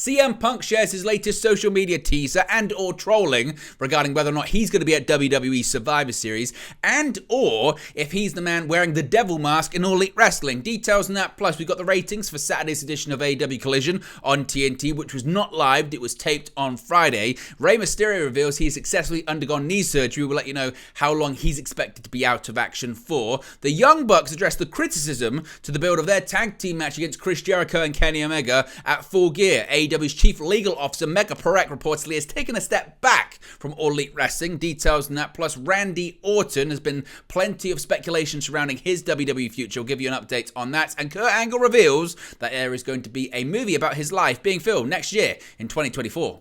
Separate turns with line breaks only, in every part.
CM Punk shares his latest social media teaser and or trolling regarding whether or not he's going to be at WWE Survivor Series and or if he's the man wearing the devil mask in All Elite Wrestling. Details on that, plus we got the ratings for Saturday's edition of AEW Collision on TNT, which was not live, it was taped on Friday. Rey Mysterio reveals he has successfully undergone knee surgery. We'll let you know how long he's expected to be out of action for. The Young Bucks addressed the criticism to the build of their tag team match against Chris Jericho and Kenny Omega at Full Gear. AEW's chief legal officer, Mega Parekh, reportedly has taken a step back from All Elite Wrestling. Details on that, plus Randy Orton. Has been plenty of speculation surrounding his WWE future. We'll give you an update on that. And Kurt Angle reveals that there is going to be a movie about his life being filmed next year in 2024.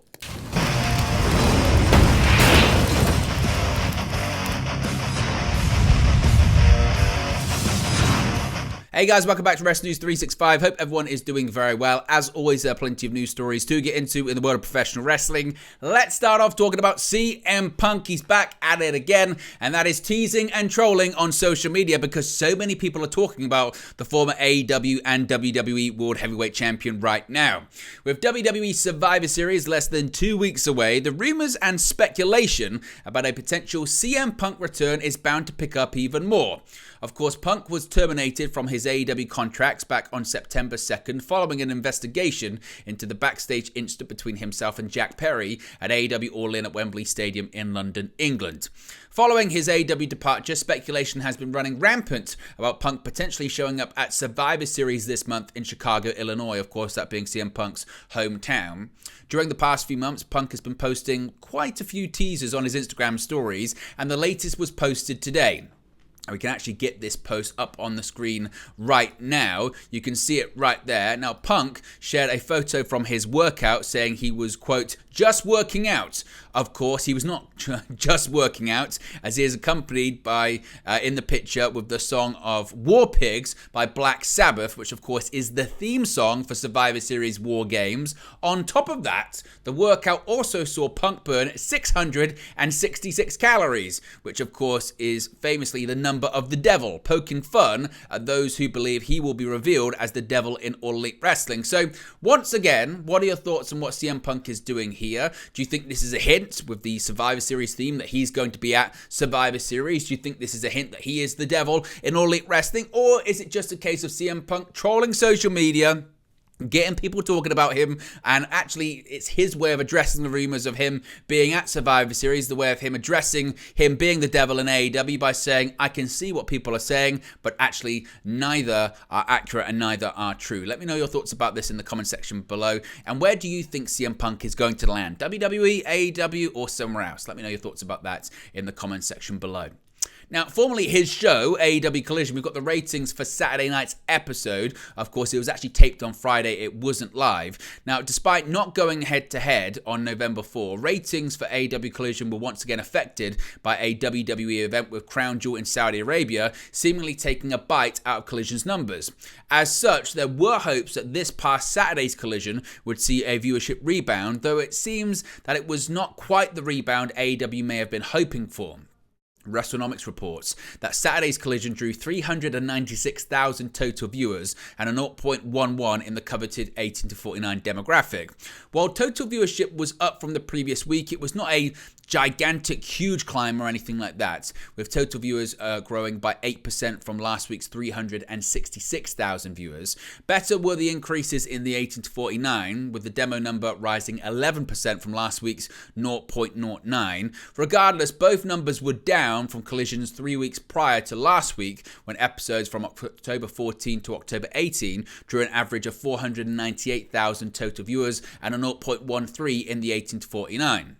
Hey guys, welcome back to Wrestling News 365. Hope everyone is doing very well. As always, there are plenty of news stories to get into in the world of professional wrestling. Let's start off talking about CM Punk. He's back at it again, and that is teasing and trolling on social media because so many people are talking about the former AEW and WWE World Heavyweight Champion right now. With WWE Survivor Series less than 2 weeks away, the rumors and speculation about a potential CM Punk return is bound to pick up even more. Of course, Punk was terminated from his AEW contracts back on September 2nd following an investigation into the backstage incident between himself and Jack Perry at AEW All In at Wembley Stadium in London, England. Following his AEW departure, speculation has been running rampant about Punk potentially showing up at Survivor Series this month in Chicago, Illinois, of course that being CM Punk's hometown. During the past few months, Punk has been posting quite a few teasers on his Instagram stories, and the latest was posted today. We can actually get this post up on the screen right now. You can see it right there. Now, Punk shared a photo from his workout saying he was, quote, just working out. Of course, he was not just working out, as he is accompanied by, in the picture, with the song of War Pigs by Black Sabbath, which of course is the theme song for Survivor Series War Games. On top of that, the workout also saw Punk burn 666 calories, which of course is famously the number of the devil, poking fun at those who believe he will be revealed as the devil in All Elite Wrestling. So, once again, what are your thoughts on what CM Punk is doing here? Do you think this is a hint with the Survivor Series theme that he's going to be at Survivor Series? Do you think this is a hint that he is the devil in All Elite Wrestling? Or is it just a case of CM Punk trolling social media, getting people talking about him, and actually it's his way of addressing the rumors of him being at Survivor Series, the way of him addressing him being the devil in AEW by saying, I can see what people are saying, but actually neither are accurate and neither are true. Let me know your thoughts about this in the comment section below, and where do you think CM Punk is going to land? WWE, AEW, or somewhere else? Let me know your thoughts about that in the comment section below. Now, formerly his show, AEW Collision, we've got the ratings for Saturday night's episode. Of course, it was actually taped on Friday. It wasn't live. Now, despite not going head-to-head on November 4, ratings for AEW Collision were once again affected by a WWE event with Crown Jewel in Saudi Arabia, seemingly taking a bite out of Collision's numbers. As such, there were hopes that this past Saturday's Collision would see a viewership rebound, though it seems that it was not quite the rebound AEW may have been hoping for. WrestleNomics reports that Saturday's Collision drew 396,000 total viewers and a 0.11 in the coveted 18 to 49 demographic. While total viewership was up from the previous week, it was not a gigantic, huge climb or anything like that, with total viewers growing by 8% from last week's 366,000 viewers. Better were the increases in the 18 to 49, with the demo number rising 11% from last week's 0.09. Regardless, both numbers were down from Collision's 3 weeks prior to last week, when episodes from October 14 to October 18 drew an average of 498,000 total viewers and a 0.13 in the 18 to 49.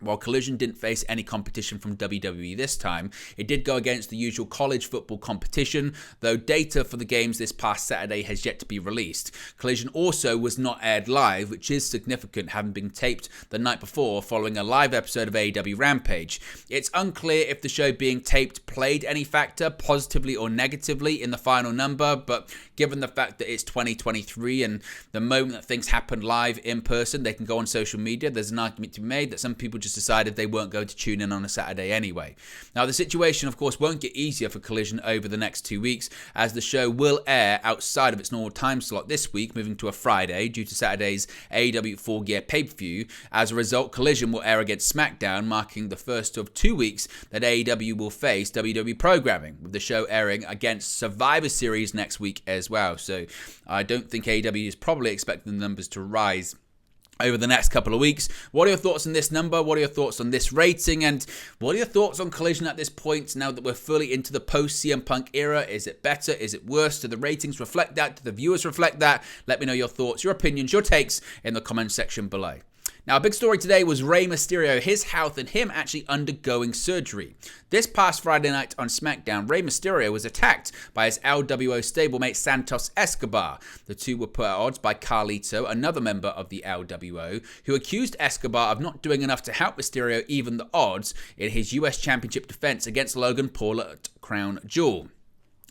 While Collision didn't face any competition from WWE this time, it did go against the usual college football competition, though data for the games this past Saturday has yet to be released. Collision also was not aired live, which is significant, having been taped the night before following a live episode of AEW Rampage. It's unclear if the show being taped played any factor, positively or negatively, in the final number, but given the fact that it's 2023 and the moment that things happen live in person, they can go on social media, there's an argument to be made that some people just just decided they weren't going to tune in on a Saturday anyway. Now, the situation, of course, won't get easier for Collision over the next 2 weeks, as the show will air outside of its normal time slot this week, moving to a Friday due to Saturday's AEW Full Gear pay-per-view. As a result, Collision will air against SmackDown, marking the first of 2 weeks that AEW will face WWE programming, with the show airing against Survivor Series next week as well. So I don't think AEW is probably expecting the numbers to rise over the next couple of weeks. What are your thoughts on this number? What are your thoughts on this rating? And what are your thoughts on Collision at this point now that we're fully into the post-CM Punk era? Is it better? Is it worse? Do the ratings reflect that? Do the viewers reflect that? Let me know your thoughts, your opinions, your takes in the comment section below. Now, a big story today was Rey Mysterio, his health, and him actually undergoing surgery. This past Friday night on SmackDown, Rey Mysterio was attacked by his LWO stablemate Santos Escobar. The two were put at odds by Carlito, another member of the LWO, who accused Escobar of not doing enough to help Mysterio even the odds in his US Championship defense against Logan Paul at Crown Jewel.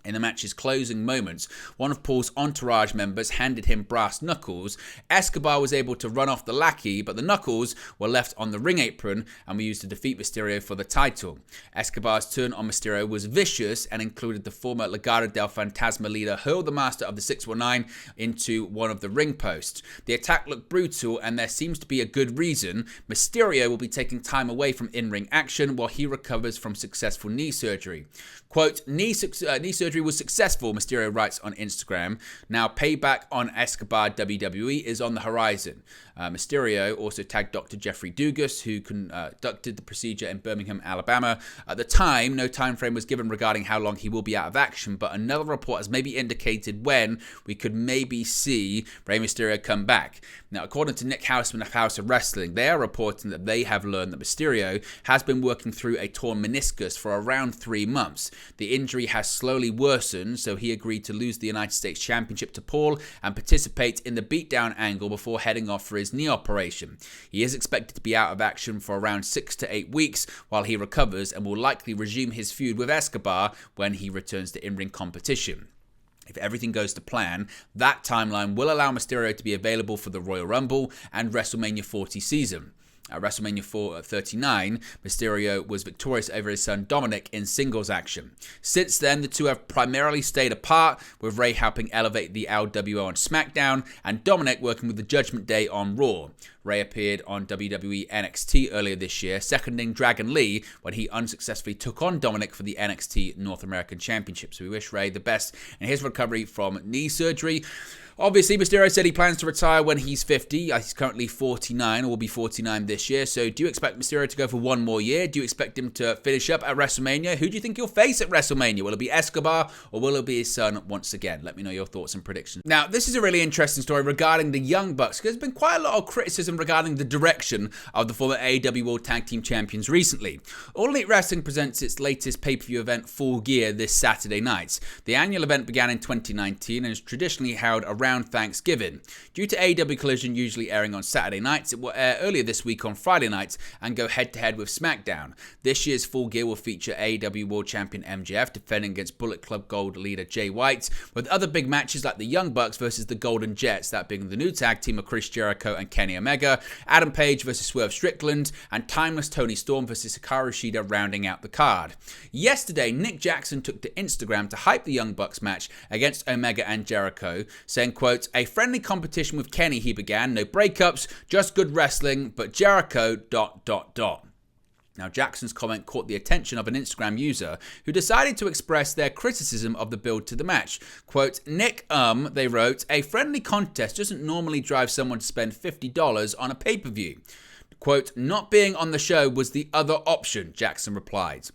In the match's closing moments, one of Paul's entourage members handed him brass knuckles. Escobar was able to run off the lackey, but the knuckles were left on the ring apron and were used to defeat Mysterio for the title. Escobar's turn on Mysterio was vicious and included the former Legado del Fantasma leader hurl the master of the 619 into one of the ring posts. The attack looked brutal, and there seems to be a good reason. Mysterio will be taking time away from in-ring action while he recovers from successful knee surgery. Quote, knee surgery was successful, Mysterio writes on Instagram. Now payback on Escobar WWE is on the horizon. Mysterio also tagged Dr. Jeffrey Dugas, who conducted the procedure in Birmingham, Alabama. At the time, no time frame was given regarding how long he will be out of action, but another report has maybe indicated when we could maybe see Rey Mysterio come back. Now, according to Nick Hausman of House of Wrestling, they are reporting that they have learned that Mysterio has been working through a torn meniscus for around 3 months. The injury has slowly worsened, so he agreed to lose the United States Championship to Paul and participate in the beatdown angle before heading off for his knee operation. He is expected to be out of action for around 6 to 8 weeks while he recovers, and will likely resume his feud with Escobar when he returns to in-ring competition. If everything goes to plan, that timeline will allow Mysterio to be available for the Royal Rumble and WrestleMania 40 season. At WrestleMania 39, Mysterio was victorious over his son Dominic in singles action. Since then, the two have primarily stayed apart, with Rey helping elevate the LWO on SmackDown and Dominic working with the Judgment Day on Raw. Rey appeared on WWE NXT earlier this year, seconding Dragon Lee when he unsuccessfully took on Dominic for the NXT North American Championship. So we wish Rey the best in his recovery from knee surgery. Obviously, Mysterio said he plans to retire when he's 50. He's currently 49, or will be 49 this year. So do you expect Mysterio to go for one more year? Do you expect him to finish up at WrestleMania? Who do you think he'll face at WrestleMania? Will it be Escobar, or will it be his son once again? Let me know your thoughts and predictions. Now, this is a really interesting story regarding the Young Bucks, because there's been quite a lot of criticism regarding the direction of the former AEW World Tag Team Champions recently. All Elite Wrestling presents its latest pay-per-view event, Full Gear, this Saturday night. The annual event began in 2019 and is traditionally held around Thanksgiving. Due to AEW Collision usually airing on Saturday nights, it will air earlier this week on Friday nights and go head-to-head with SmackDown. This year's Full Gear will feature AEW World Champion MJF defending against Bullet Club Gold leader Jay White, with other big matches like the Young Bucks versus the Golden Jets, that being the new tag team of Chris Jericho and Kenny Omega, Adam Page versus Swerve Strickland, and Timeless Tony Storm versus Hikaru Shida rounding out the card. Yesterday, Nick Jackson took to Instagram to hype the Young Bucks match against Omega and Jericho, saying, quote, "A friendly competition with Kenny, he began, no breakups, just good wrestling, but Jericho, ... Now, Jackson's comment caught the attention of an Instagram user who decided to express their criticism of the build to the match. Quote, Nick, they wrote, a friendly contest doesn't normally drive someone to spend $50 on a pay-per-view. Quote, not being on the show was the other option, Jackson replied.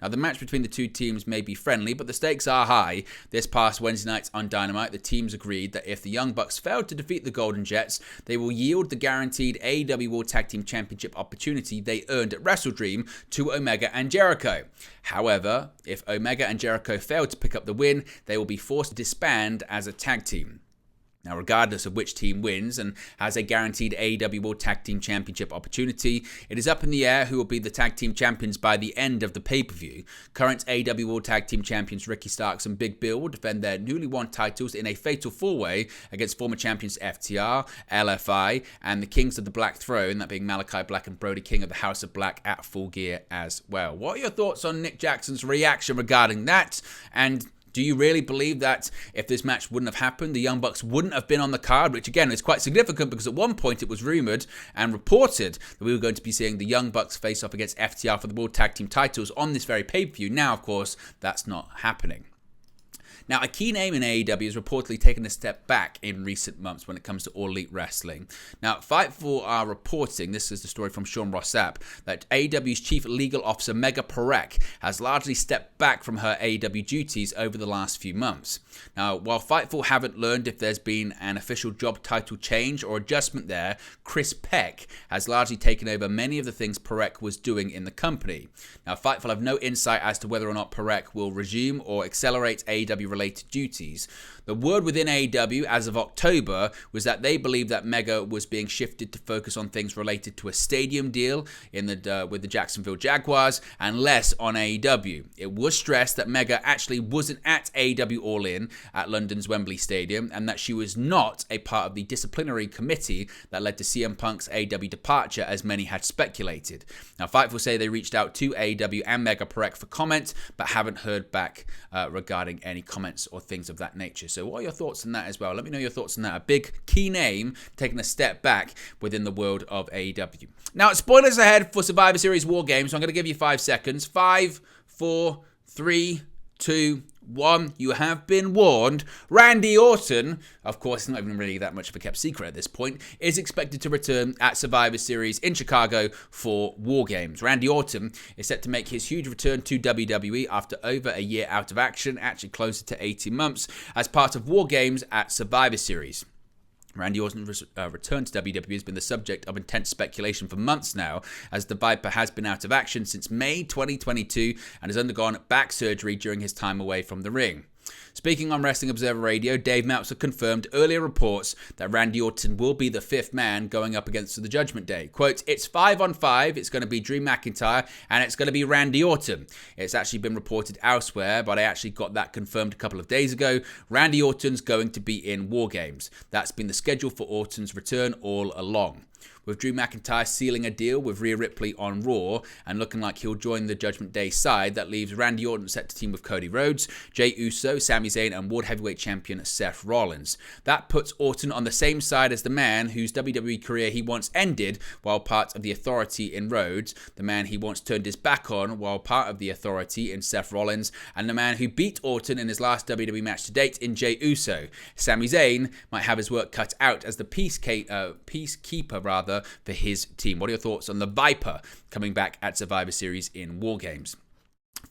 Now, the match between the two teams may be friendly, but the stakes are high. This past Wednesday night on Dynamite, the teams agreed that if the Young Bucks failed to defeat the Golden Jets, they will yield the guaranteed AEW World Tag Team Championship opportunity they earned at WrestleDream to Omega and Jericho. However, if Omega and Jericho fail to pick up the win, they will be forced to disband as a tag team. Now, regardless of which team wins and has a guaranteed AEW World Tag Team Championship opportunity, it is up in the air who will be the tag team champions by the end of the pay-per-view. Current AEW World Tag Team Champions Ricky Starks and Big Bill will defend their newly won titles in a fatal four-way against former champions FTR, LFI, and the Kings of the Black Throne, that being Malachi Black and Brody King of the House of Black at Full Gear as well. What are your thoughts on Nick Jackson's reaction regarding that? And do you really believe that if this match wouldn't have happened, the Young Bucks wouldn't have been on the card? Which, again, is quite significant because at one point it was rumoured and reported that we were going to be seeing the Young Bucks face off against FTR for the World Tag Team titles on this very pay-per-view. Now, of course, that's not happening. Now, a key name in AEW has reportedly taken a step back in recent months when it comes to All Elite Wrestling. Now, Fightful are reporting, this is the story from Sean Rossap, that AEW's Chief Legal Officer Mega Parek has largely stepped back from her AEW duties over the last few months. Now, while Fightful haven't learned if there's been an official job title change or adjustment there, Chris Peck has largely taken over many of the things Parek was doing in the company. Now, Fightful have no insight as to whether or not Parek will resume or accelerate AEW-related duties. The word within AEW as of October was that they believed that Mega was being shifted to focus on things related to a stadium deal with the Jacksonville Jaguars and less on AEW. It was stressed that Mega actually wasn't at AEW All In at London's Wembley Stadium and that she was not a part of the disciplinary committee that led to CM Punk's AEW departure, as many had speculated. Now, Fightful say they reached out to AEW and Mega Parek for comment, but haven't heard back regarding any comments or things of that nature. So what are your thoughts on that as well? Let me know your thoughts on that. A big key name taking a step back within the world of AEW. Now, spoilers ahead for Survivor Series War Games. So I'm going to give you 5 seconds. 5, 4, 3, 2, 1. You have been warned. Randy Orton, of course, not even really that much of a kept secret at this point, is expected to return at Survivor Series in Chicago for War Games. Randy Orton is set to make his huge return to WWE after over a year out of action, actually closer to 18 months, as part of War Games at Survivor Series. Randy Orton's return to WWE has been the subject of intense speculation for months now, as the Viper has been out of action since May 2022 and has undergone back surgery during his time away from the ring. Speaking on Wrestling Observer Radio, Dave Meltzer confirmed earlier reports that Randy Orton will be the fifth man going up against the Judgment Day. Quote, "It's 5-on-5, it's going to be Drew McIntyre, and it's going to be Randy Orton." It's actually been reported elsewhere, but I actually got that confirmed a couple of days ago. Randy Orton's going to be in War Games. That's been the schedule for Orton's return all along. With Drew McIntyre sealing a deal with Rhea Ripley on Raw and looking like he'll join the Judgment Day side, that leaves Randy Orton set to team with Cody Rhodes, Jey Uso, Sami Zayn and World Heavyweight Champion Seth Rollins. That puts Orton on the same side as the man whose WWE career he once ended while part of the Authority in Rhodes, the man he once turned his back on while part of the Authority in Seth Rollins, and the man who beat Orton in his last WWE match to date in Jey Uso. Sami Zayn might have his work cut out as the peacekeeper for his team. What are your thoughts on the Viper coming back at Survivor Series in War Games?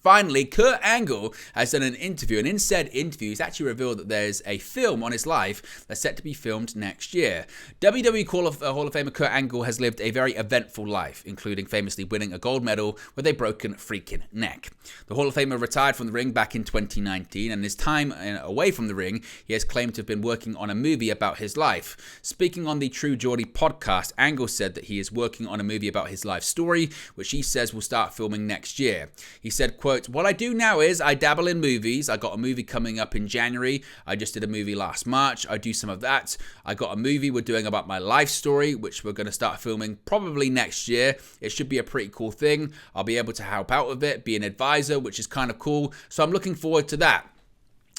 Finally, Kurt Angle has done an interview, and in said interview, he's actually revealed that there's a film on his life that's set to be filmed next year. WWE Hall of Famer Kurt Angle has lived a very eventful life, including famously winning a gold medal with a broken freaking neck. The Hall of Famer retired from the ring back in 2019, and in his time away from the ring, he has claimed to have been working on a movie about his life. Speaking on the True Geordie podcast, Angle said that he is working on a movie about his life story, which he says will start filming next year. He said, quote, "What I do now is I dabble in movies. I got a movie coming up in January. I just did a movie last March. I do some of that. I got a movie we're doing about my life story, which we're going to start filming probably next year. It should be a pretty cool thing. I'll be able to help out with it, be an advisor, which is kind of cool. So I'm looking forward to that."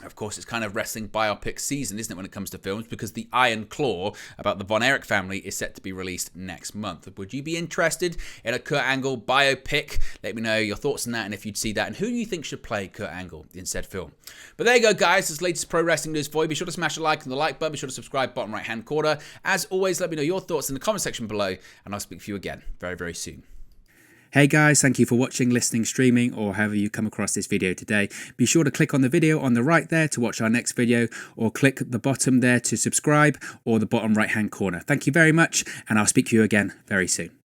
Of course, it's kind of wrestling biopic season, isn't it, when it comes to films, because the Iron Claw about the Von Erich family is set to be released next month. Would you be interested in a Kurt Angle biopic? Let me know your thoughts on that and if you'd see that, and who do you think should play Kurt Angle in said film. But there you go, guys. This is the latest pro wrestling news for you. Be sure to smash a like on the like button. Be sure to subscribe, bottom right-hand corner. As always, let me know your thoughts in the comment section below, and I'll speak to you again very, very soon. Hey guys, thank you for watching, listening, streaming, or however you come across this video today. Be sure to click on the video on the right there to watch our next video, or click the bottom there to subscribe, or the bottom right hand corner. Thank you very much, and I'll speak to you again very soon.